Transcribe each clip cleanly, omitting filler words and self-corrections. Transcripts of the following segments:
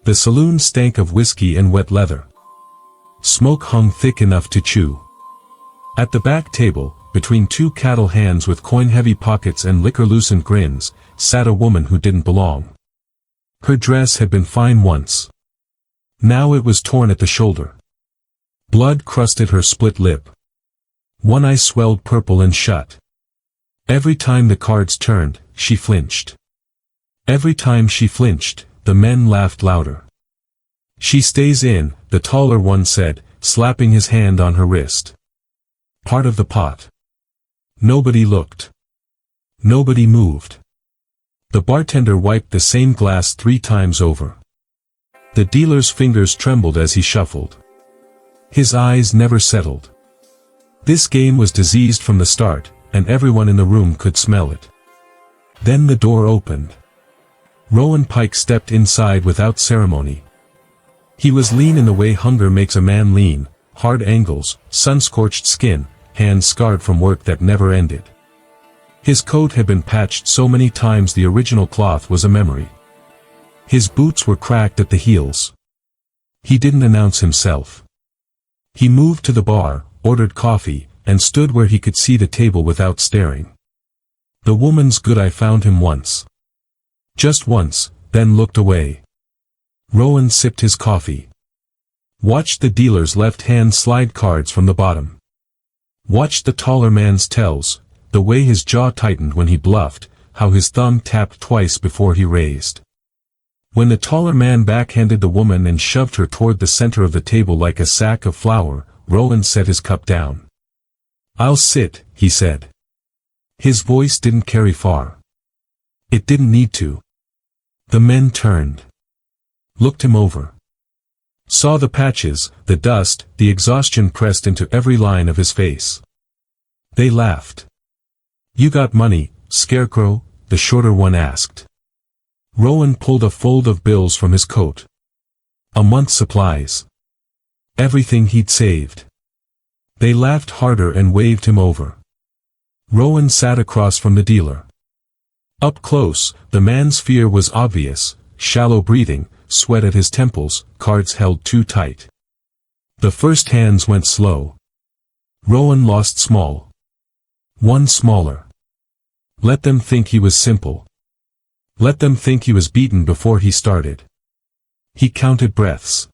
The saloon stank of whiskey and wet leather. Smoke hung thick enough to chew. At the back table, between two cattle hands with coin-heavy pockets and liquor-loosened grins, sat a woman who didn't belong. Her dress had been fine once. Now it was torn at the shoulder. Blood crusted her split lip. One eye swelled purple and shut. Every time the cards turned, she flinched. Every time she flinched, the men laughed louder. "She stays in," the taller one said, slapping his hand on her wrist. "Part of the pot." Nobody looked. Nobody moved. The bartender wiped the same glass 3 times over. The dealer's fingers trembled as he shuffled. His eyes never settled. This game was diseased from the start, and everyone in the room could smell it. Then the door opened. Rowan Pike stepped inside without ceremony. He was lean in the way hunger makes a man lean, hard angles, sun-scorched skin, hands scarred from work that never ended. His coat had been patched so many times the original cloth was a memory. His boots were cracked at the heels. He didn't announce himself. He moved to the bar, ordered coffee, and stood where he could see the table without staring. The woman's good eye found him once. Just once, then looked away. Rowan sipped his coffee. Watched the dealer's left hand slide cards from the bottom. Watched the taller man's tells, the way his jaw tightened when he bluffed, how his thumb tapped twice before he raised. When the taller man backhanded the woman and shoved her toward the center of the table like a sack of flour, Rowan set his cup down. "I'll sit," he said. His voice didn't carry far. It didn't need to. The men turned. Looked him over. Saw the patches, the dust, the exhaustion pressed into every line of his face. They laughed. "You got money, Scarecrow?" the shorter one asked. Rowan pulled a fold of bills from his coat. A month's supplies. Everything he'd saved. They laughed harder and waved him over. Rowan sat across from the dealer. Up close, the man's fear was obvious, shallow breathing, sweat at his temples, cards held too tight. The first hands went slow. Rowan lost small. One smaller. Let them think he was simple. Let them think he was beaten before he started. He counted breaths.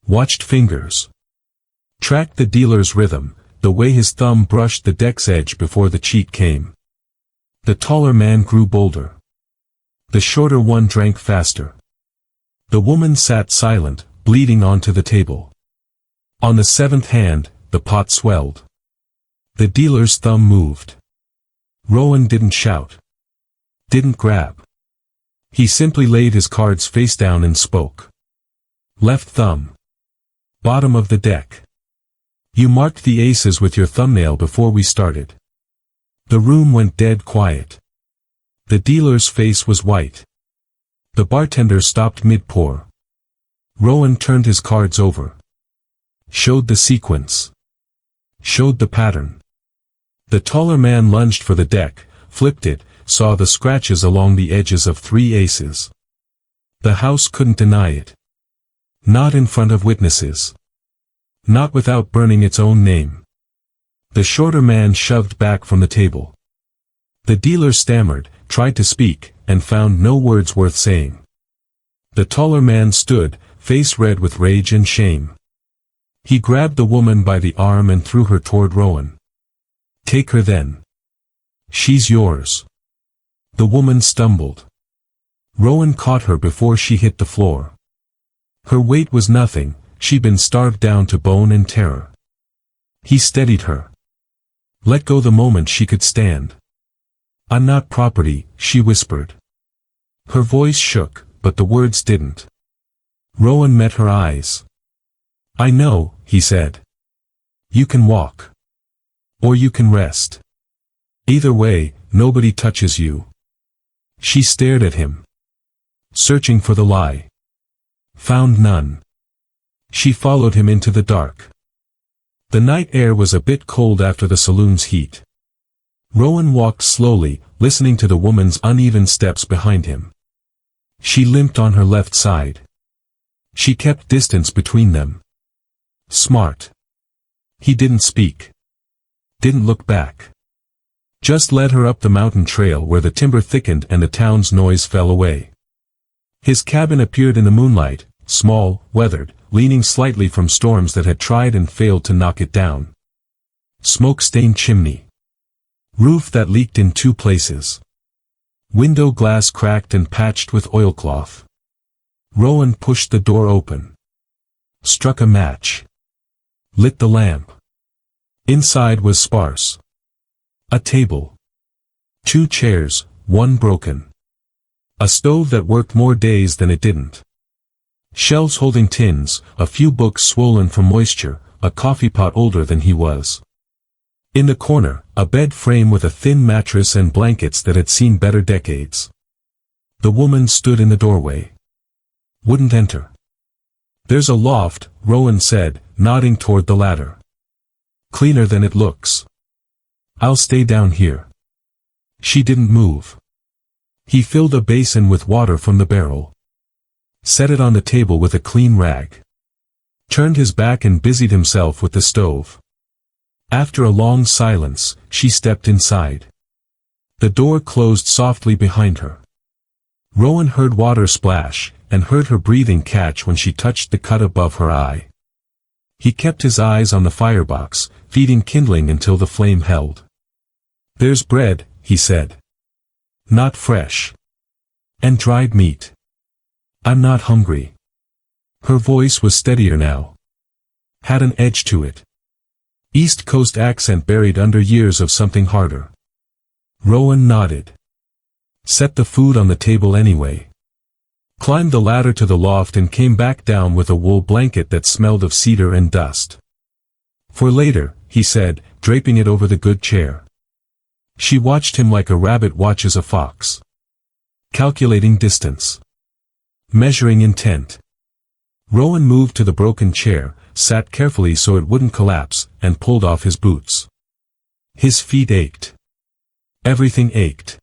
Watched fingers. Tracked the dealer's rhythm, the way his thumb brushed the deck's edge before the cheat came. The taller man grew bolder. The shorter one drank faster. The woman sat silent, bleeding onto the table. On the 7th hand, the pot swelled. The dealer's thumb moved. Rowan didn't shout. Didn't grab. He simply laid his cards face down and spoke. "Left thumb. Bottom of the deck. You marked the aces with your thumbnail before we started." The room went dead quiet. The dealer's face was white. The bartender stopped mid-pour. Rowan turned his cards over. Showed the sequence. Showed the pattern. The taller man lunged for the deck, flipped it, saw the scratches along the edges of 3 aces. The house couldn't deny it. Not in front of witnesses. Not without burning its own name. The shorter man shoved back from the table. The dealer stammered, tried to speak, and found no words worth saying. The taller man stood, face red with rage and shame. He grabbed the woman by the arm and threw her toward Rowan. "Take her then. She's yours." The woman stumbled. Rowan caught her before she hit the floor. Her weight was nothing, she'd been starved down to bone and terror. He steadied her. Let go the moment she could stand. "I'm not property," she whispered. Her voice shook, but the words didn't. Rowan met her eyes. "I know," he said. "You can walk. Or you can rest. Either way, nobody touches you." She stared at him. Searching for the lie. Found none. She followed him into the dark. The night air was a bit cold after the saloon's heat. Rowan walked slowly, listening to the woman's uneven steps behind him. She limped on her left side. She kept distance between them. Smart. He didn't speak. Didn't look back. Just led her up the mountain trail where the timber thickened and the town's noise fell away. His cabin appeared in the moonlight, small, weathered, leaning slightly from storms that had tried and failed to knock it down. Smoke-stained chimney. Roof that leaked in 2 places. Window glass cracked and patched with oilcloth. Rowan pushed the door open. Struck a match. Lit the lamp. Inside was sparse. A table. 2 chairs, 1 broken. A stove that worked more days than it didn't. Shelves holding tins, a few books swollen from moisture, a coffee pot older than he was. In the corner, a bed frame with a thin mattress and blankets that had seen better decades. The woman stood in the doorway. Wouldn't enter. There's a loft, Rowan said, nodding toward the ladder. Cleaner than it looks. I'll stay down here. She didn't move. He filled a basin with water from the barrel. Set it on the table with a clean rag. Turned his back and busied himself with the stove. After a long silence, she stepped inside. The door closed softly behind her. Rowan heard water splash, and heard her breathing catch when she touched the cut above her eye. He kept his eyes on the firebox, feeding kindling until the flame held. There's bread, he said. Not fresh. And dried meat. I'm not hungry. Her voice was steadier now. Had an edge to it. East Coast accent buried under years of something harder. Rowan nodded. Set the food on the table anyway. Climbed the ladder to the loft and came back down with a wool blanket that smelled of cedar and dust. For later, he said, draping it over the good chair. She watched him like a rabbit watches a fox. Calculating distance. Measuring intent. Rowan moved to the broken chair, sat carefully so it wouldn't collapse, and pulled off his boots. His feet ached. Everything ached.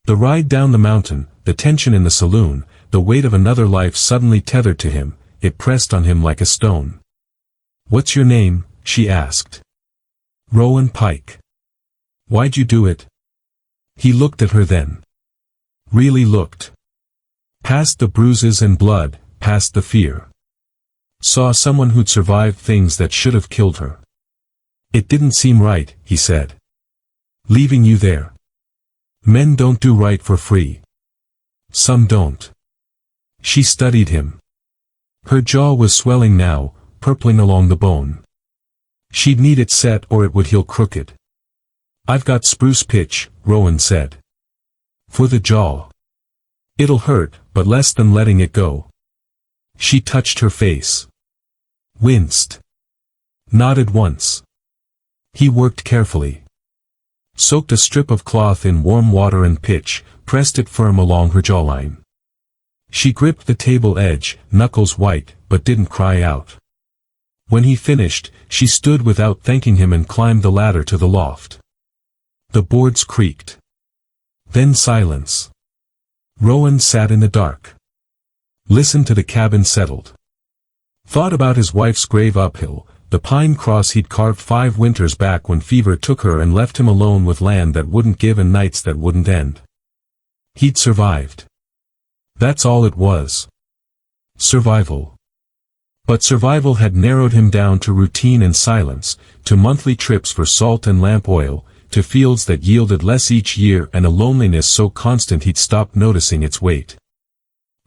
The ride down the mountain, the tension in the saloon, the weight of another life suddenly tethered to him, it pressed on him like a stone. What's your name? She asked. Rowan Pike. Why'd you do it? He looked at her then. Really looked. Past the bruises and blood, past the fear. Saw someone who'd survived things that should have killed her. It didn't seem right, he said. Leaving you there. Men don't do right for free. Some don't. She studied him. Her jaw was swelling now, purpling along the bone. She'd need it set or it would heal crooked. I've got spruce pitch, Rowan said. For the jaw. It'll hurt, but less than letting it go. She touched her face. Winced. Nodded once. He worked carefully. Soaked a strip of cloth in warm water and pitch, pressed it firm along her jawline. She gripped the table edge, knuckles white, but didn't cry out. When he finished, she stood without thanking him and climbed the ladder to the loft. The boards creaked. Then silence. Rowan sat in the dark. Listened to the cabin settled. Thought about his wife's grave uphill, the pine cross he'd carved 5 winters back when fever took her and left him alone with land that wouldn't give and nights that wouldn't end. He'd survived. That's all it was. Survival. But survival had narrowed him down to routine and silence, to monthly trips for salt and lamp oil, to fields that yielded less each year and a loneliness so constant he'd stopped noticing its weight.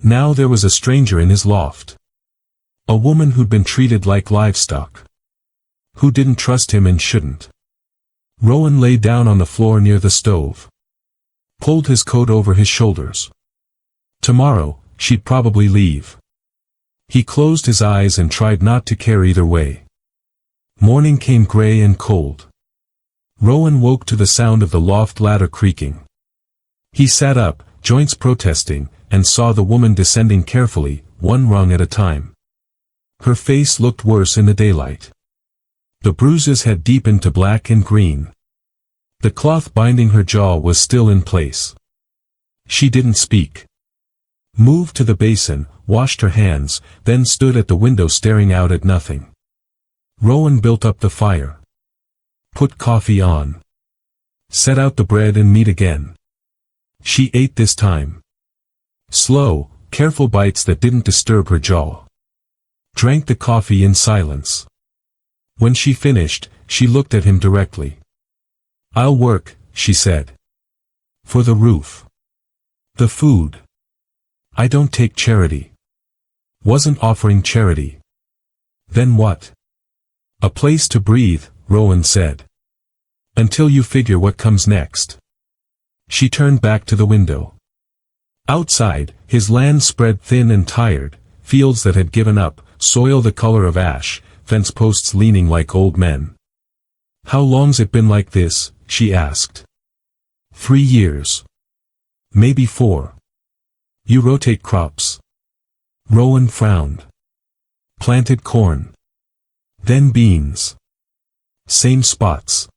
Now there was a stranger in his loft. A woman who'd been treated like livestock. Who didn't trust him and shouldn't. Rowan lay down on the floor near the stove. Pulled his coat over his shoulders. Tomorrow, she'd probably leave. He closed his eyes and tried not to care either way. Morning came gray and cold. Rowan woke to the sound of the loft ladder creaking. He sat up, joints protesting, and saw the woman descending carefully, one rung at a time. Her face looked worse in the daylight. The bruises had deepened to black and green. The cloth binding her jaw was still in place. She didn't speak. Moved to the basin, washed her hands, then stood at the window staring out at nothing. Rowan built up the fire. Put coffee on. Set out the bread and meat again. She ate this time. Slow, careful bites that didn't disturb her jaw. Drank the coffee in silence. When she finished, she looked at him directly. "I'll work," she said. "For the roof. The food. I don't take charity." Wasn't offering charity. Then what? "A place to breathe," Rowan said. "Until you figure what comes next." She turned back to the window. Outside, his land spread thin and tired, fields that had given up, soil the color of ash, fence posts leaning like old men. "How long's it been like this?" she asked. 3 years. Maybe 4. "You rotate crops?" Rowan frowned. "Planted corn. Then beans. Same spots."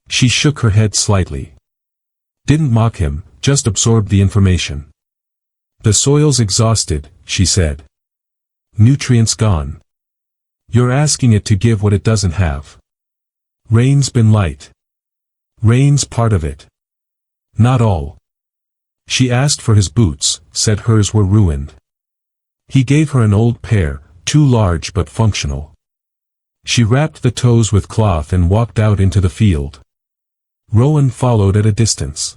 She shook her head slightly. Didn't mock him, just absorbed the information. "The soil's exhausted," she said. "Nutrients gone. You're asking it to give what it doesn't have. Rain's been light." "Rain's part of it. Not all." She asked for his boots, said hers were ruined. He gave her an old pair, too large but functional. She wrapped the toes with cloth and walked out into the field. Rowan followed at a distance.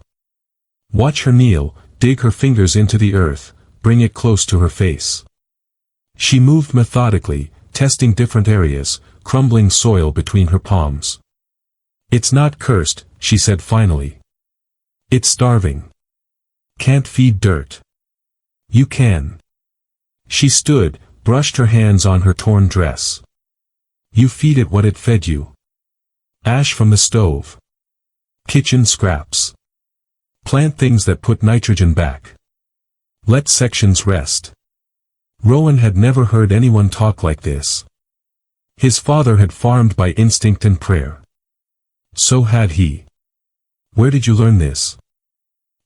Watch her kneel, dig her fingers into the earth, bring it close to her face. She moved methodically, testing different areas, crumbling soil between her palms. "It's not cursed," she said finally. "It's starving. Can't feed dirt. You can." She stood, brushed her hands on her torn dress. "You feed it what it fed you. Ash from the stove. Kitchen scraps. Plant things that put nitrogen back. Let sections rest." Rowan had never heard anyone talk like this. His father had farmed by instinct and prayer. So had he. "Where did you learn this?"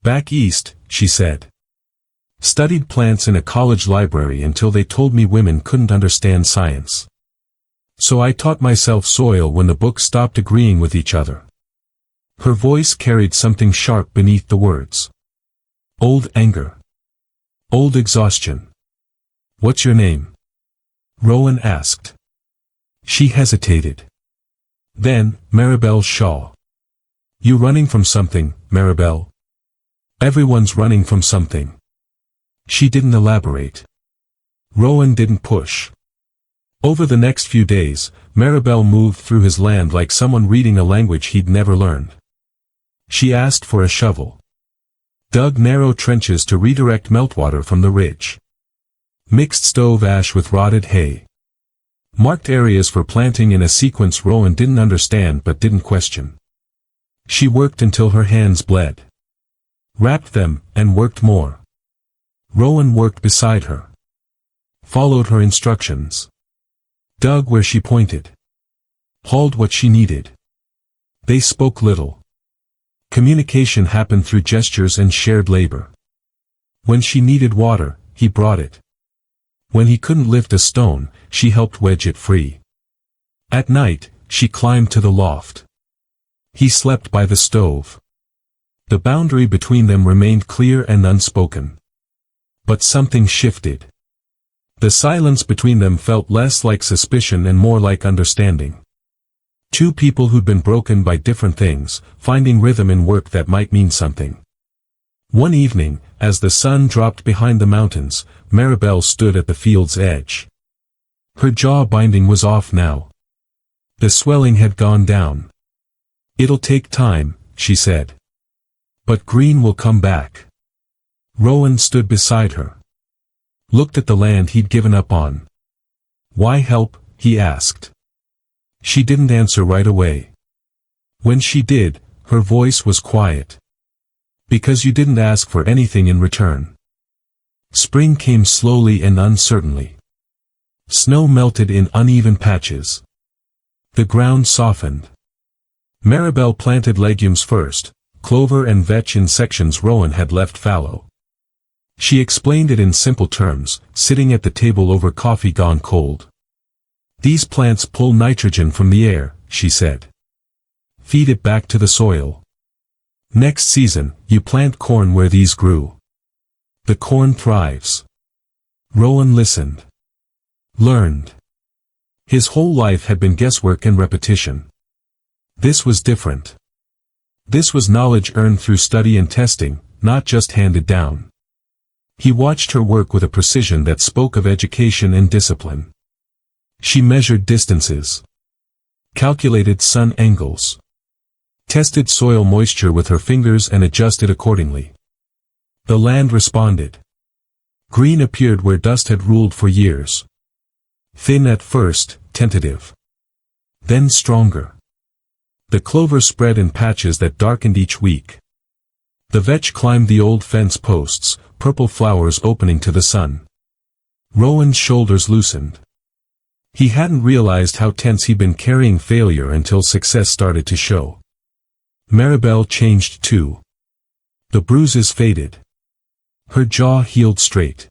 "Back east," she said. "Studied plants in a college library until they told me women couldn't understand science. So I taught myself soil when the books stopped agreeing with each other." Her voice carried something sharp beneath the words. "Old anger. Old exhaustion. What's your name?" Rowan asked. She hesitated. Then, Maribel Shaw. "You running from something, Maribel?" "Everyone's running from something." She didn't elaborate. Rowan didn't push. Over the next few days, Maribel moved through his land like someone reading a language he'd never learned. She asked for a shovel. Dug narrow trenches to redirect meltwater from the ridge. Mixed stove ash with rotted hay. Marked areas for planting in a sequence Rowan didn't understand but didn't question. She worked until her hands bled. Wrapped them, and worked more. Rowan worked beside her. Followed her instructions. Dug where she pointed. Hauled what she needed. They spoke little. Communication happened through gestures and shared labor. When she needed water, he brought it. When he couldn't lift a stone, she helped wedge it free. At night, she climbed to the loft. He slept by the stove. The boundary between them remained clear and unspoken. But something shifted. The silence between them felt less like suspicion and more like understanding. Two people who'd been broken by different things, finding rhythm in work that might mean something. One evening, as the sun dropped behind the mountains, Maribel stood at the field's edge. Her jaw binding was off now. The swelling had gone down. "It'll take time," she said. "But green will come back." Rowan stood beside her. Looked at the land he'd given up on. "Why help?" he asked. She didn't answer right away. When she did, her voice was quiet. "Because you didn't ask for anything in return." Spring came slowly and uncertainly. Snow melted in uneven patches. The ground softened. Maribel planted legumes first, clover and vetch in sections Rowan had left fallow. She explained it in simple terms, sitting at the table over coffee gone cold. These plants pull nitrogen from the air, she said. Feed it back to the soil. Next season, you plant corn where these grew. The corn thrives. Rowan listened. Learned. His whole life had been guesswork and repetition. This was different. This was knowledge earned through study and testing, not just handed down. He watched her work with a precision that spoke of education and discipline. She measured distances, calculated sun angles, tested soil moisture with her fingers and adjusted accordingly. The land responded. Green appeared where dust had ruled for years. Thin at first, tentative. Then stronger. The clover spread in patches that darkened each week. The vetch climbed the old fence posts, purple flowers opening to the sun. Rowan's shoulders loosened. He hadn't realized how tense he'd been carrying failure until success started to show. Maribel changed too. The bruises faded. Her jaw healed straight.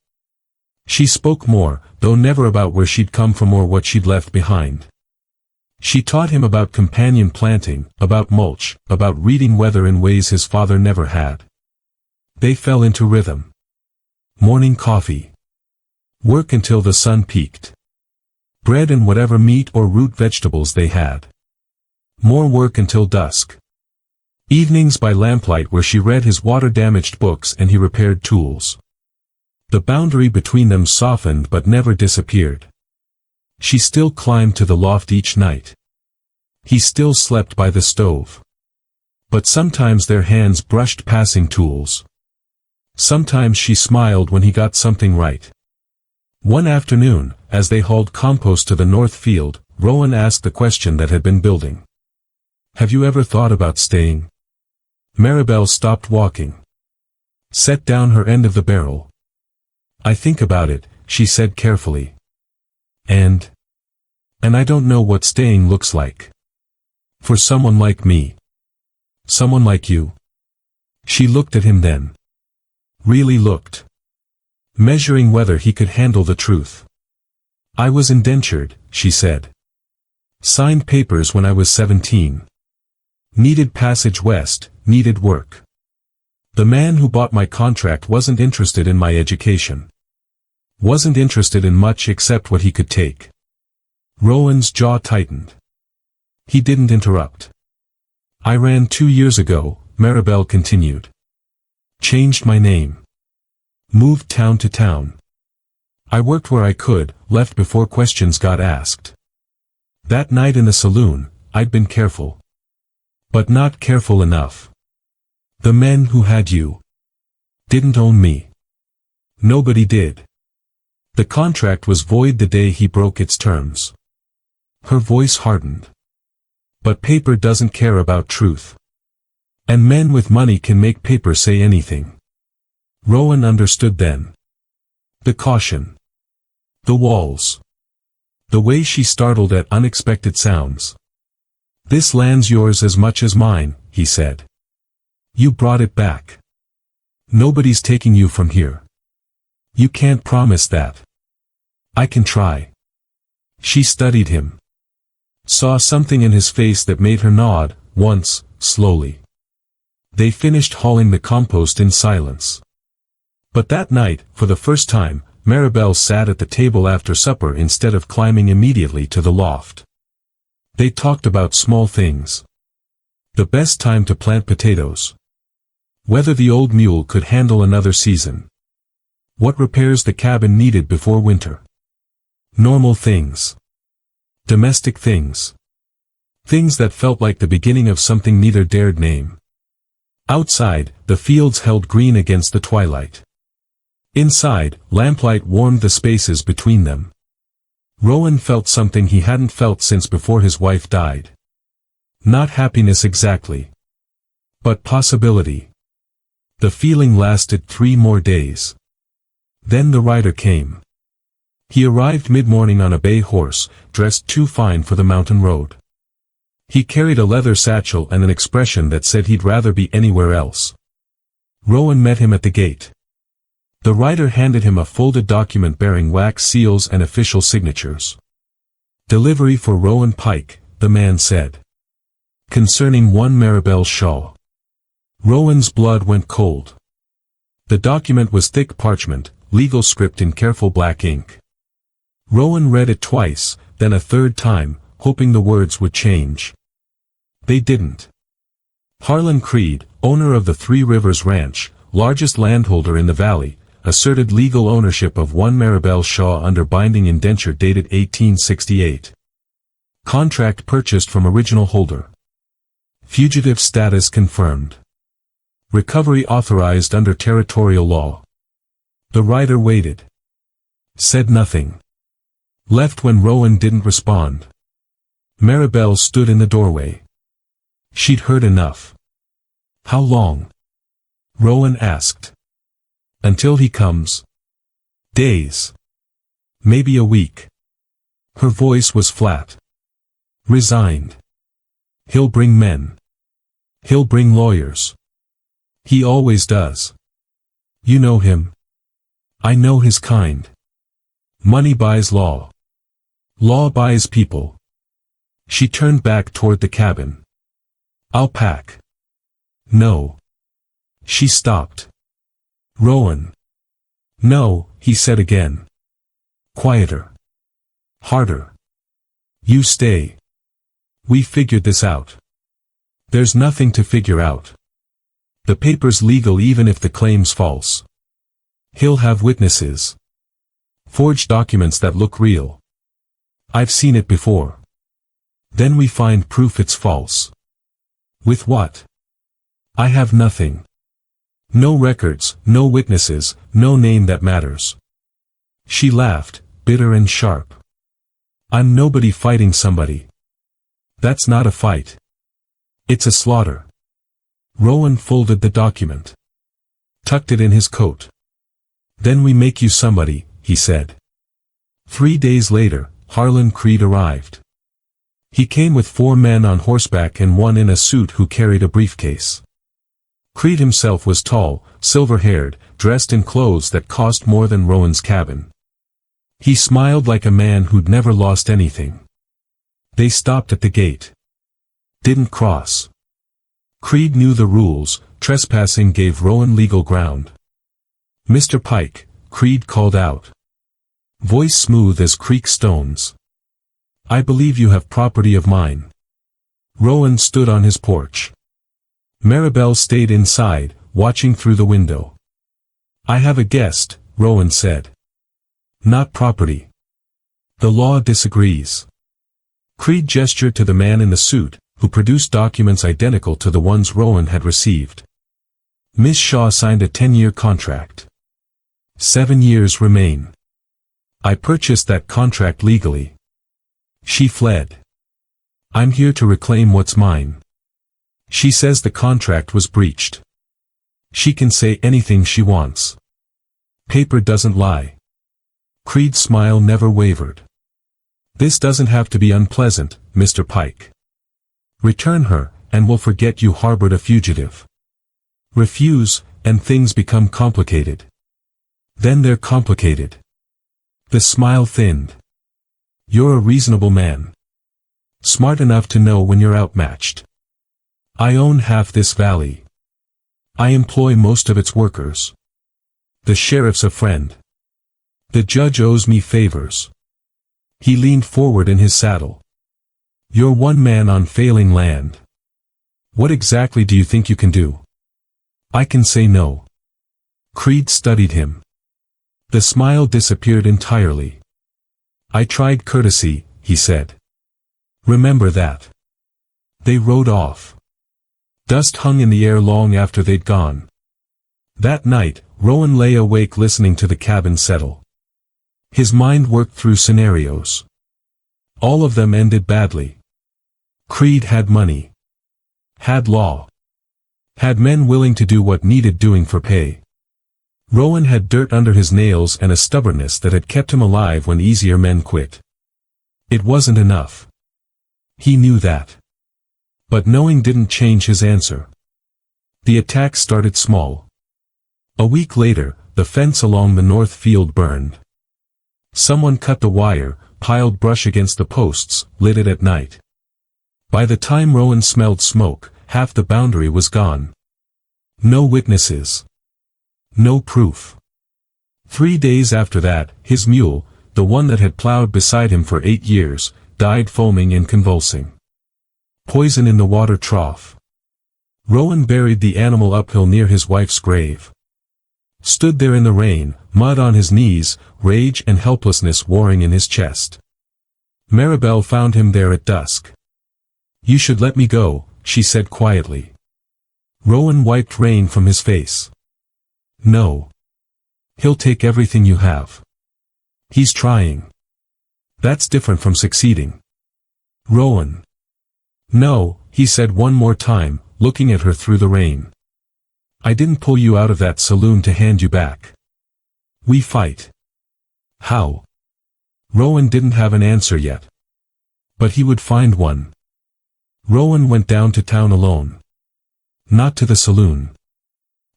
She spoke more, though never about where she'd come from or what she'd left behind. She taught him about companion planting, about mulch, about reading weather in ways his father never had. They fell into rhythm. Morning coffee. Work until the sun peaked. Bread and whatever meat or root vegetables they had. More work until dusk. Evenings by lamplight where she read his water-damaged books and he repaired tools. The boundary between them softened but never disappeared. She still climbed to the loft each night. He still slept by the stove. But sometimes their hands brushed passing tools. Sometimes she smiled when he got something right. One afternoon, as they hauled compost to the north field, Rowan asked the question that had been building. Have you ever thought about staying? Maribel stopped walking. Set down her end of the barrel. I think about it, she said carefully. And I don't know what staying looks like. For someone like me. Someone like you. She looked at him then. Really looked. Measuring whether he could handle the truth. I was indentured, she said. Signed papers when I was 17. Needed passage west, needed work. The man who bought my contract wasn't interested in my education. Wasn't interested in much except what he could take. Rowan's jaw tightened. He didn't interrupt. I ran 2 years ago, Maribel continued. Changed my name. Moved town to town. I worked where I could, left before questions got asked. That night in the saloon, I'd been careful. But not careful enough. The men who had you didn't own me. Nobody did. The contract was void the day he broke its terms. Her voice hardened. But paper doesn't care about truth. And men with money can make paper say anything. Rowan understood then. The caution. The walls. The way she startled at unexpected sounds. This land's yours as much as mine, he said. You brought it back. Nobody's taking you from here. You can't promise that. I can try. She studied him. Saw something in his face that made her nod, once, slowly. They finished hauling the compost in silence. But that night, for the first time, Maribel sat at the table after supper instead of climbing immediately to the loft. They talked about small things. The best time to plant potatoes. Whether the old mule could handle another season. What repairs the cabin needed before winter. Normal things. Domestic things. Things that felt like the beginning of something neither dared name. Outside, the fields held green against the twilight. Inside, lamplight warmed the spaces between them. Rowan felt something he hadn't felt since before his wife died. Not happiness exactly. But possibility. The feeling lasted 3 more days. Then the rider came. He arrived mid-morning on a bay horse, dressed too fine for the mountain road. He carried a leather satchel and an expression that said he'd rather be anywhere else. Rowan met him at the gate. The writer handed him a folded document bearing wax seals and official signatures. "Delivery for Rowan Pike," the man said. "Concerning one Maribel Shaw." Rowan's blood went cold. The document was thick parchment, legal script in careful black ink. Rowan read it twice, then a third time, hoping the words would change. They didn't. Harlan Creed, owner of the Three Rivers Ranch, largest landholder in the valley, asserted legal ownership of one Maribel Shaw under binding indenture dated 1868. Contract purchased from original holder. Fugitive status confirmed. Recovery authorized under territorial law. The writer waited. Said nothing. Left when Rowan didn't respond. Maribel stood in the doorway. She'd heard enough. "How long?" Rowan asked. "Until he comes." "Days. Maybe a week." Her voice was flat. Resigned. "He'll bring men. He'll bring lawyers. He always does. You know him." "I know his kind. Money buys law. Law buys people." She turned back toward the cabin. "I'll pack." "No." She stopped. "Rowan." "No," he said again. Quieter. Harder. "You stay. We figured this out." "There's nothing to figure out. The paper's legal even if the claim's false. He'll have witnesses. Forged documents that look real. I've seen it before. Then we find proof it's false." "With what?" "I have nothing. No records, no witnesses, no name that matters." She laughed, bitter and sharp. "I'm nobody fighting somebody. That's not a fight. It's a slaughter." Rowan folded the document. Tucked it in his coat. "Then we make you somebody," he said. 3 days later, Harlan Creed arrived. He came with 4 men on horseback and one in a suit who carried a briefcase. Creed himself was tall, silver-haired, dressed in clothes that cost more than Rowan's cabin. He smiled like a man who'd never lost anything. They stopped at the gate. Didn't cross. Creed knew the rules. Trespassing gave Rowan legal ground. "Mr. Pike," Creed called out. Voice smooth as creek stones. "I believe you have property of mine." Rowan stood on his porch. Maribel stayed inside, watching through the window. "I have a guest," Rowan said. "Not property. The law disagrees." Creed gestured to the man in the suit, who produced documents identical to the ones Rowan had received. "Miss Shaw signed a 10-year contract. 7 years remain. I purchased that contract legally. She fled. I'm here to reclaim what's mine. She says the contract was breached. She can say anything she wants. Paper doesn't lie." Creed's smile never wavered. "This doesn't have to be unpleasant, Mr. Pike. Return her, and we'll forget you harbored a fugitive. Refuse, and things become complicated. Then they're complicated." The smile thinned. "You're a reasonable man. Smart enough to know when you're outmatched. I own half this valley. I employ most of its workers. The sheriff's a friend. The judge owes me favors." He leaned forward in his saddle. "You're one man on failing land. What exactly do you think you can do?" "I can say no." Creed studied him. The smile disappeared entirely. "I tried courtesy," he said. "Remember that." They rode off. Dust hung in the air long after they'd gone. That night, Rowan lay awake listening to the cabin settle. His mind worked through scenarios. All of them ended badly. Creed had money. Had law. Had men willing to do what needed doing for pay. Rowan had dirt under his nails and a stubbornness that had kept him alive when easier men quit. It wasn't enough. He knew that. But knowing didn't change his answer. The attack started small. A week later, the fence along the north field burned. Someone cut the wire, piled brush against the posts, lit it at night. By the time Rowan smelled smoke, half the boundary was gone. No witnesses. No proof. 3 days after that, his mule, the one that had plowed beside him for 8 years, died foaming and convulsing. Poison in the water trough. Rowan buried the animal uphill near his wife's grave. Stood there in the rain, mud on his knees, rage and helplessness warring in his chest. Maribel found him there at dusk. "You should let me go," she said quietly. Rowan wiped rain from his face. "No. He'll take everything you have. He's trying. That's different from succeeding." "Rowan." "No," he said one more time, looking at her through the rain. "I didn't pull you out of that saloon to hand you back. We fight." "How?" Rowan didn't have an answer yet. But he would find one. Rowan went down to town alone. Not to the saloon.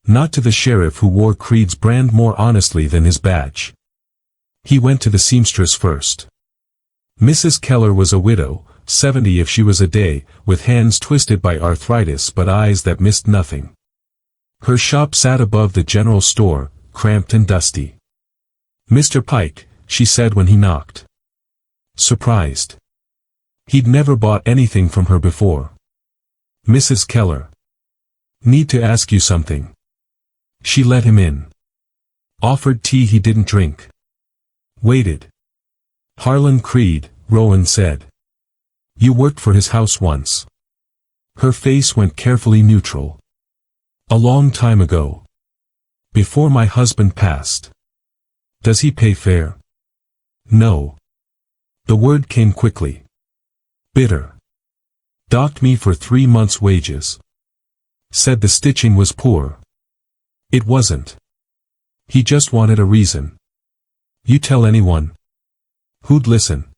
Not to the sheriff who wore Creed's brand more honestly than his badge. He went to the seamstress first. Mrs. Keller was a widow, 70 if she was a day, with hands twisted by arthritis but eyes that missed nothing. Her shop sat above the general store, cramped and dusty. "Mr. Pike," she said when he knocked. Surprised. He'd never bought anything from her before. "Mrs. Keller. Need to ask you something." She let him in. Offered tea he didn't drink. Waited. "Harlan Creed," Rowan said. "You worked for his house once." Her face went carefully neutral. "A long time ago. Before my husband passed." "Does he pay fair?" "No." The word came quickly. Bitter. "Docked me for 3 months' wages. Said the stitching was poor." "It wasn't. He just wanted a reason." "You tell anyone?" "Who'd listen?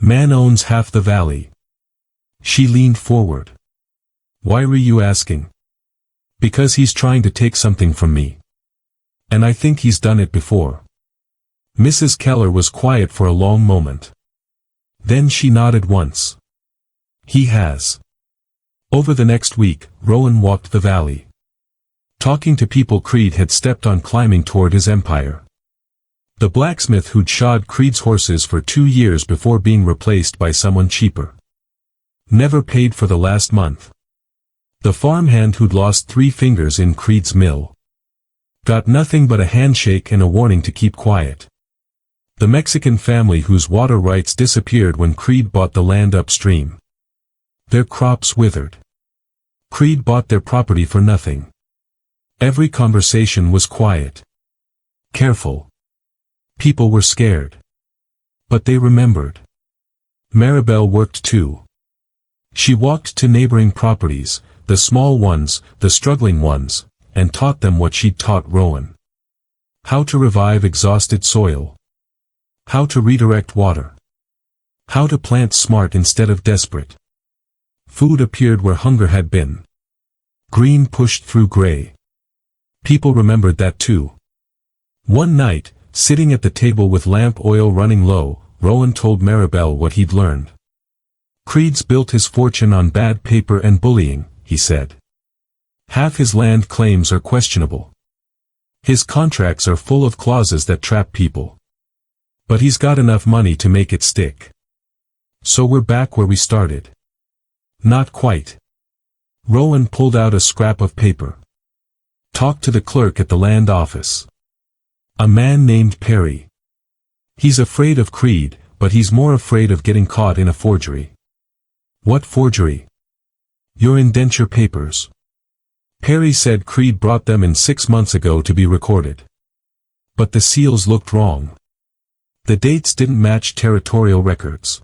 Man owns half the valley." She leaned forward. "Why were you asking?" "Because he's trying to take something from me. And I think he's done it before." Mrs. Keller was quiet for a long moment. Then she nodded once. "He has." Over the next week, Rowan walked the valley. Talking to people Creed had stepped on climbing toward his empire. The blacksmith who'd shod Creed's horses for 2 years before being replaced by someone cheaper. Never paid for the last month. The farmhand who'd lost 3 fingers in Creed's mill. Got nothing but a handshake and a warning to keep quiet. The Mexican family whose water rights disappeared when Creed bought the land upstream. Their crops withered. Creed bought their property for nothing. Every conversation was quiet. Careful. People were scared. But they remembered. Maribel worked too. She walked to neighboring properties, the small ones, the struggling ones, and taught them what she'd taught Rowan. How to revive exhausted soil. How to redirect water. How to plant smart instead of desperate. Food appeared where hunger had been. Green pushed through gray. People remembered that too. One night, sitting at the table with lamp oil running low, Rowan told Maribel what he'd learned. "Creed's built his fortune on bad paper and bullying," he said. "Half his land claims are questionable. His contracts are full of clauses that trap people. But he's got enough money to make it stick. So we're back where we started." "Not quite." Rowan pulled out a scrap of paper. "Talk to the clerk at the land office. A man named Perry. He's afraid of Creed, but he's more afraid of getting caught in a forgery." "What forgery?" "Your indenture papers. Perry said Creed brought them in 6 months ago to be recorded. But the seals looked wrong. The dates didn't match territorial records.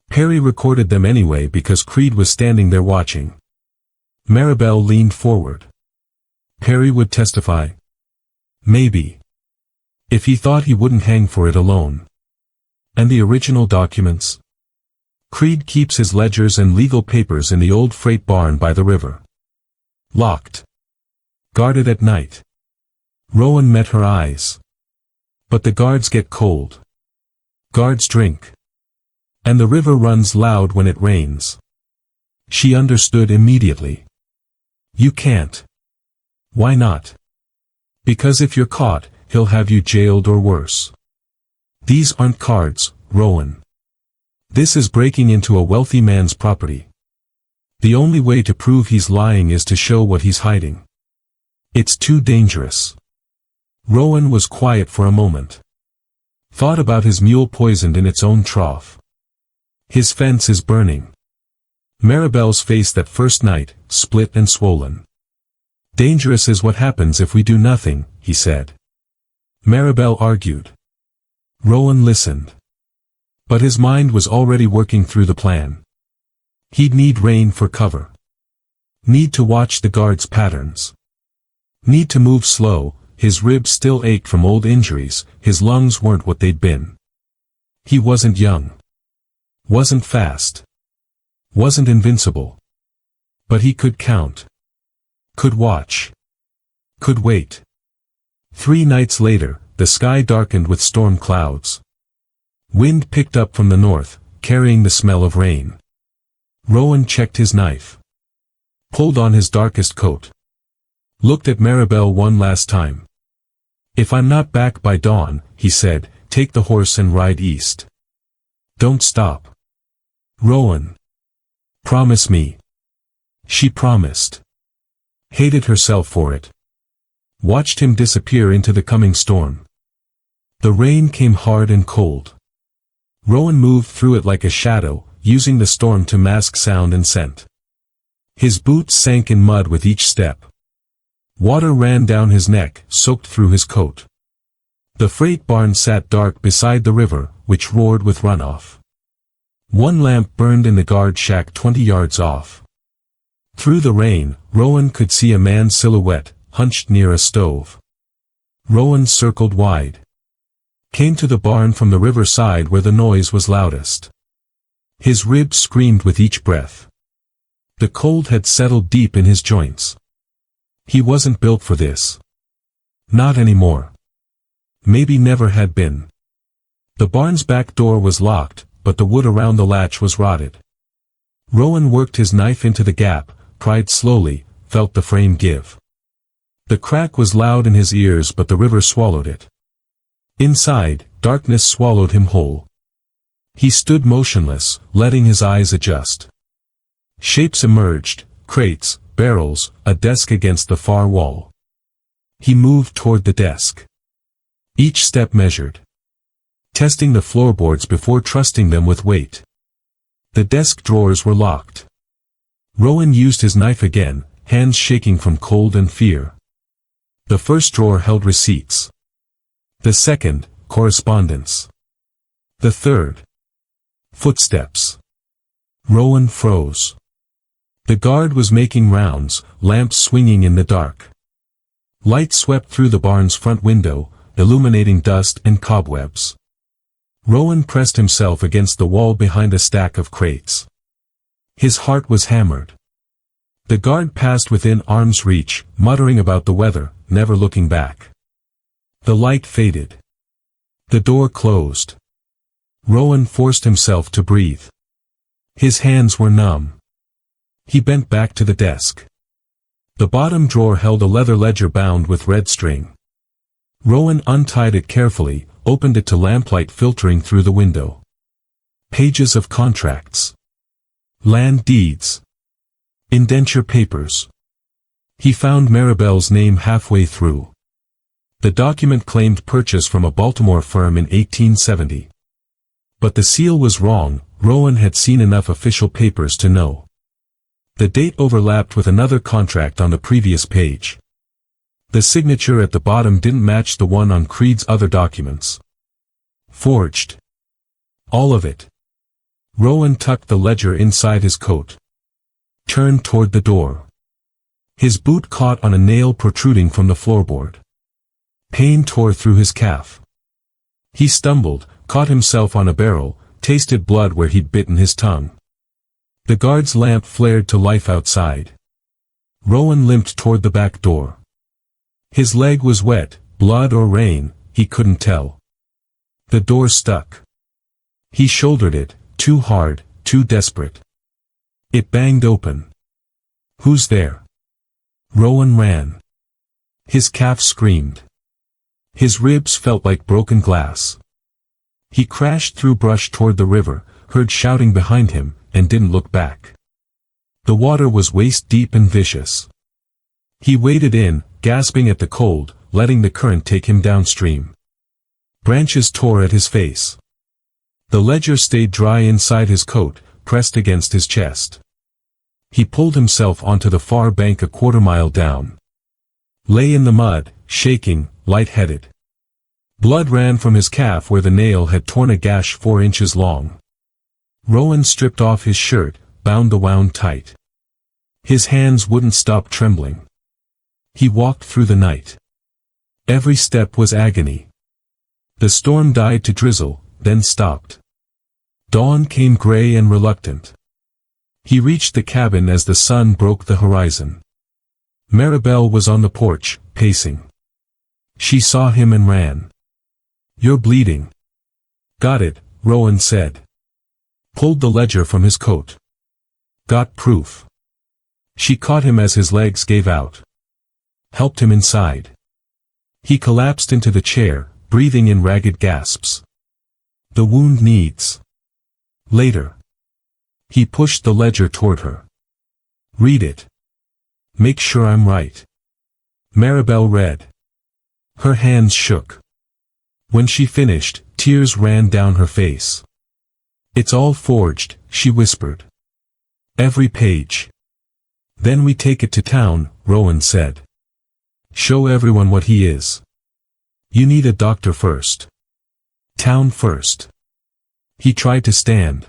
Perry recorded them anyway because Creed was standing there watching." Maribel leaned forward. "Perry would testify?" "Maybe. If he thought he wouldn't hang for it alone." "And the original documents?" "Creed keeps his ledgers and legal papers in the old freight barn by the river. Locked. Guarded at night." Rowan met her eyes. But the guards get cold. Guards drink. And the river runs loud when it rains. She understood immediately. You can't. Why not? Because if you're caught, he'll have you jailed or worse. These aren't cards, Rowan. This is breaking into a wealthy man's property. The only way to prove he's lying is to show what he's hiding. It's too dangerous. Rowan was quiet for a moment. Thought about his mule poisoned in its own trough. His fence is burning. Maribel's face that first night, split and swollen. Dangerous is what happens if we do nothing, he said. Maribel argued. Rowan listened. But his mind was already working through the plan. He'd need rain for cover. Need to watch the guards' patterns. Need to move slow, his ribs still ached from old injuries, his lungs weren't what they'd been. He wasn't young. Wasn't fast. Wasn't invincible. But he could count. Could watch. Could wait. 3 nights later, the sky darkened with storm clouds. Wind picked up from the north, carrying the smell of rain. Rowan checked his knife. Pulled on his darkest coat. Looked at Maribel one last time. If I'm not back by dawn, he said, take the horse and ride east. Don't stop. Rowan. Promise me. She promised. Hated herself for it. Watched him disappear into the coming storm. The rain came hard and cold. Rowan moved through it like a shadow, using the storm to mask sound and scent. His boots sank in mud with each step. Water ran down his neck, soaked through his coat. The freight barn sat dark beside the river, which roared with runoff. One lamp burned in the guard shack 20 yards off. Through the rain, Rowan could see a man's silhouette, hunched near a stove. Rowan circled wide. Came to the barn from the riverside where the noise was loudest. His ribs screamed with each breath. The cold had settled deep in his joints. He wasn't built for this. Not anymore. Maybe never had been. The barn's back door was locked, but the wood around the latch was rotted. Rowan worked his knife into the gap, pried slowly, felt the frame give. The crack was loud in his ears, but the river swallowed it. Inside, darkness swallowed him whole. He stood motionless, letting his eyes adjust. Shapes emerged, crates, barrels, a desk against the far wall. He moved toward the desk. Each step measured. Testing the floorboards before trusting them with weight. The desk drawers were locked. Rowan used his knife again, hands shaking from cold and fear. The first drawer held receipts. The second, correspondence. The third. Footsteps. Rowan froze. The guard was making rounds, lamps swinging in the dark. Light swept through the barn's front window, illuminating dust and cobwebs. Rowan pressed himself against the wall behind a stack of crates. His heart was hammered. The guard passed within arm's reach, muttering about the weather, never looking back. The light faded. The door closed. Rowan forced himself to breathe. His hands were numb. He bent back to the desk. The bottom drawer held a leather ledger bound with red string. Rowan untied it carefully, opened it to lamplight filtering through the window. Pages of contracts. Land deeds. Indenture papers. He found Maribel's name halfway through. The document claimed purchase from a Baltimore firm in 1870. But the seal was wrong. Rowan had seen enough official papers to know. The date overlapped with another contract on the previous page. The signature at the bottom didn't match the one on Creed's other documents. Forged. All of it. Rowan tucked the ledger inside his coat. Turned toward the door. His boot caught on a nail protruding from the floorboard. Pain tore through his calf. He stumbled, caught himself on a barrel, tasted blood where he'd bitten his tongue. The guard's lamp flared to life outside. Rowan limped toward the back door. His leg was wet, Blood or rain, he couldn't tell. The door stuck. He shouldered it, too hard, too desperate. It banged open. "Who's there?" Rowan ran. His calf screamed. His ribs felt like broken glass. He crashed through brush toward the river, heard shouting behind him, and didn't look back. The water was waist-deep and vicious. He waded in, gasping at the cold, letting the current take him downstream. Branches tore at his face. The ledger stayed dry inside his coat, pressed against his chest. He pulled himself onto the far bank a quarter-mile down. Lay in the mud, shaking, light-headed. Blood ran from his calf where the nail had torn a gash 4 inches long. Rowan stripped off his shirt, bound the wound tight. His hands wouldn't stop trembling. He walked through the night. Every step was agony. The storm died to drizzle, then stopped. Dawn came gray and reluctant. He reached the cabin as the sun broke the horizon. Maribel was on the porch, pacing. She saw him and ran. "You're bleeding." "Got it," Rowan said. Pulled the ledger from his coat. "Got proof." She caught him as his legs gave out. Helped him inside. He collapsed into the chair, breathing in ragged gasps. "The wound needs." "Later." He pushed the ledger toward her. "Read it. Make sure I'm right." Maribel read. Her hands shook. When she finished, tears ran down her face. "It's all forged," she whispered. "Every page." "Then we take it to town," Rowan said. "Show everyone what he is. You need a doctor first. Town first." He tried to stand.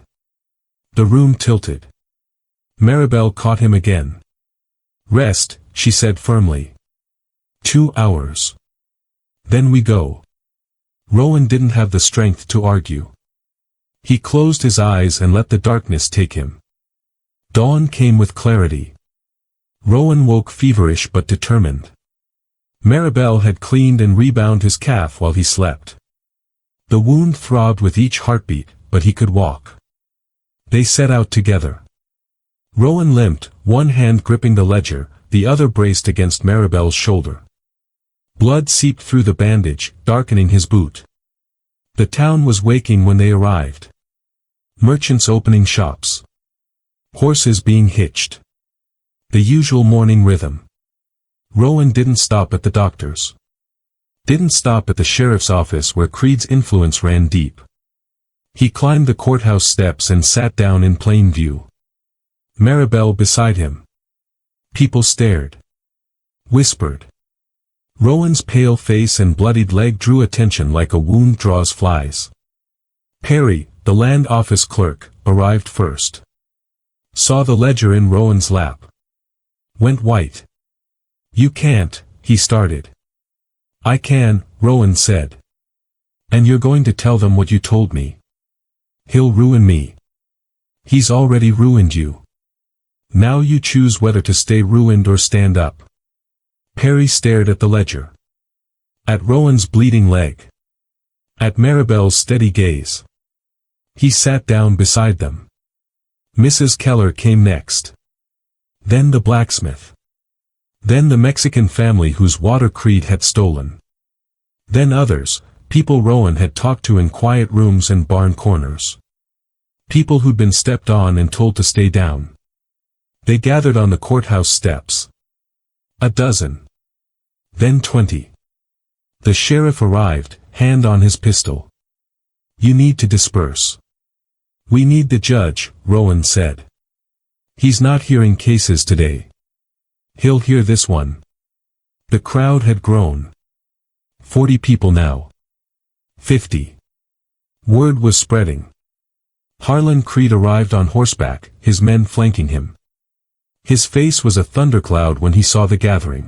The room tilted. Maribel caught him again. "Rest," she said firmly. 2 hours. Then we go." Rowan didn't have the strength to argue. He closed his eyes and let the darkness take him. Dawn came with clarity. Rowan woke feverish but determined. Maribel had cleaned and rebound his calf while he slept. The wound throbbed with each heartbeat, but he could walk. They set out together. Rowan limped, one hand gripping the ledger, the other braced against Maribel's shoulder. Blood seeped through the bandage, darkening his boot. The town was waking when they arrived. Merchants opening shops. Horses being hitched. The usual morning rhythm. Rowan didn't stop at the doctor's. Didn't stop at the sheriff's office where Creed's influence ran deep. He climbed the courthouse steps and sat down in plain view. Maribel beside him. People stared. Whispered. Rowan's pale face and bloodied leg drew attention like a wound draws flies. Perry, the land office clerk, arrived first. Saw the ledger in Rowan's lap. Went white. "You can't," he started. "I can," Rowan said. "And you're going to tell them what you told me. He'll ruin me." "He's already ruined you. Now you choose whether to stay ruined or stand up." Perry stared at the ledger. At Rowan's bleeding leg. At Maribel's steady gaze. He sat down beside them. Mrs. Keller came next. Then the blacksmith. Then the Mexican family whose water Creed had stolen. Then others, people Rowan had talked to in quiet rooms and barn corners. People who'd been stepped on and told to stay down. They gathered on the courthouse steps. 12. Then 20. The sheriff arrived, hand on his pistol. "You need to disperse." "We need the judge," Rowan said. "He's not hearing cases today. He'll hear this one." The crowd had grown. 40 people now. 50. Word was spreading. Harlan Creed arrived on horseback, his men flanking him. His face was a thundercloud when he saw the gathering.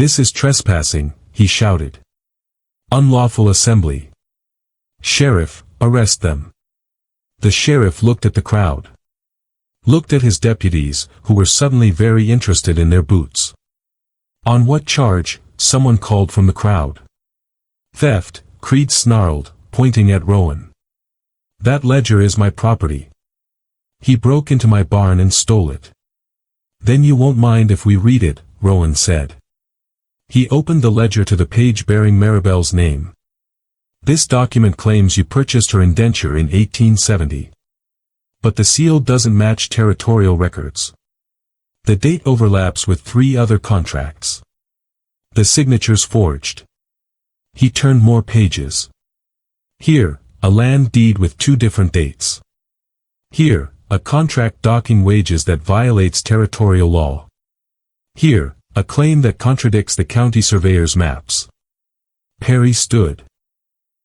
"This is trespassing," he shouted. "Unlawful assembly. Sheriff, arrest them." The sheriff looked at the crowd. Looked at his deputies, who were suddenly very interested in their boots. "On what charge, someone called from the crowd. Theft, Creed snarled, pointing at Rowan. That ledger is my property. He broke into my barn and stole it. Then you won't mind if we read it, Rowan said. He opened the ledger to the page bearing Maribel's name. This document claims you purchased her indenture in 1870. But the seal doesn't match territorial records. The date overlaps with 3 other contracts. The signature's forged. He turned more pages. Here, a land deed with 2 different dates. Here, a contract docking wages that violates territorial law. Here, a claim that contradicts the county surveyor's maps. Perry stood.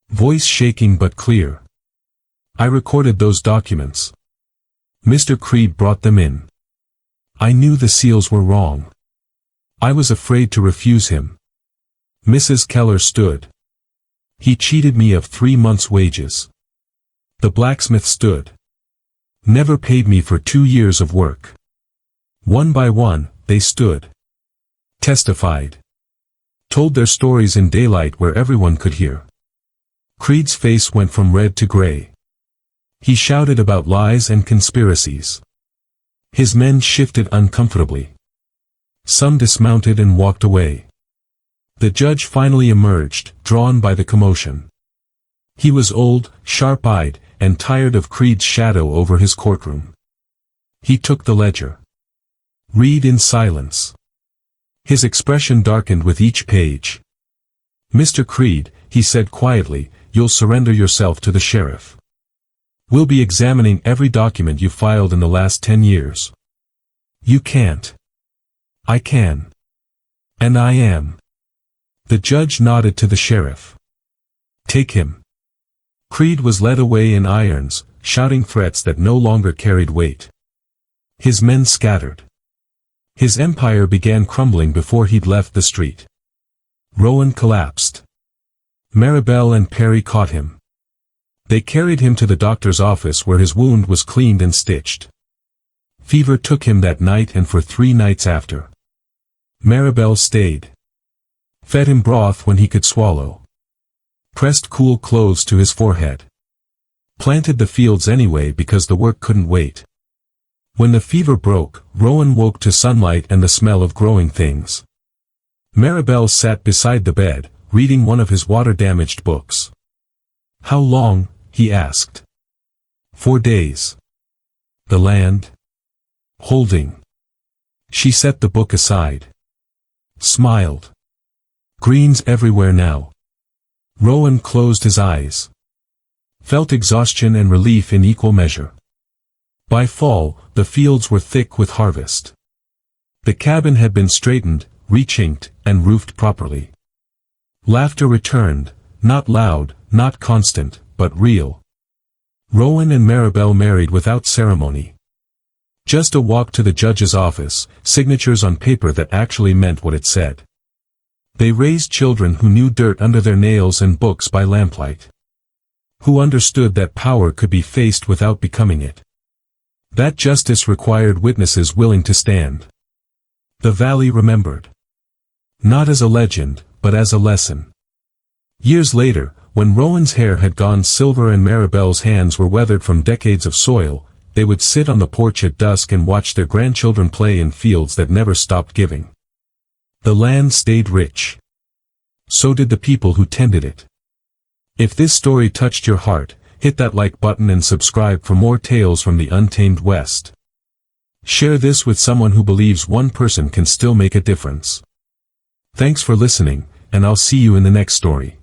Voice shaking but clear. I recorded those documents. Mr. Creed brought them in. I knew the seals were wrong. I was afraid to refuse him. Mrs. Keller stood. He cheated me of 3 months' wages. The blacksmith stood. Never paid me for 2 years of work. One by one, they stood. Testified. Told their stories in daylight where everyone could hear. Creed's face went from red to gray. He shouted about lies and conspiracies. His men shifted uncomfortably. Some dismounted and walked away. The judge finally emerged, drawn by the commotion. He was old, sharp-eyed, and tired of Creed's shadow over his courtroom. He took the ledger. Read in silence. His expression darkened with each page. Mr. Creed, he said quietly, you'll surrender yourself to the sheriff. We'll be examining every document you filed in the last 10 years. You can't. I can. And I am. The judge nodded to the sheriff. Take him. Creed was led away in irons, shouting threats that no longer carried weight. His men scattered. His empire began crumbling before he'd left the street. Rowan collapsed. Maribel and Perry caught him. They carried him to the doctor's office where his wound was cleaned and stitched. Fever took him that night and for 3 nights after. Maribel stayed. Fed him broth when he could swallow. Pressed cool clothes to his forehead. Planted the fields anyway because the work couldn't wait. When the fever broke, Rowan woke to sunlight and the smell of growing things. Maribel sat beside the bed, reading one of his water-damaged books. How long? He asked. 4 days. The land? Holding. She set the book aside. Smiled. Greens everywhere now. Rowan closed his eyes. Felt exhaustion and relief in equal measure. By fall, the fields were thick with harvest. The cabin had been straightened, rechinked, and roofed properly. Laughter returned, not loud, not constant, but real. Rowan and Maribel married without ceremony. Just a walk to the judge's office, signatures on paper that actually meant what it said. They raised children who knew dirt under their nails and books by lamplight. Who understood that power could be faced without becoming it. That justice required witnesses willing to stand. The valley remembered. Not as a legend, but as a lesson. Years later, when Rowan's hair had gone silver and Maribel's hands were weathered from decades of soil, they would sit on the porch at dusk and watch their grandchildren play in fields that never stopped giving. The land stayed rich. So did the people who tended it. If this story touched your heart, hit that like button and subscribe for more tales from the untamed West. Share this with someone who believes one person can still make a difference. Thanks for listening, and I'll see you in the next story.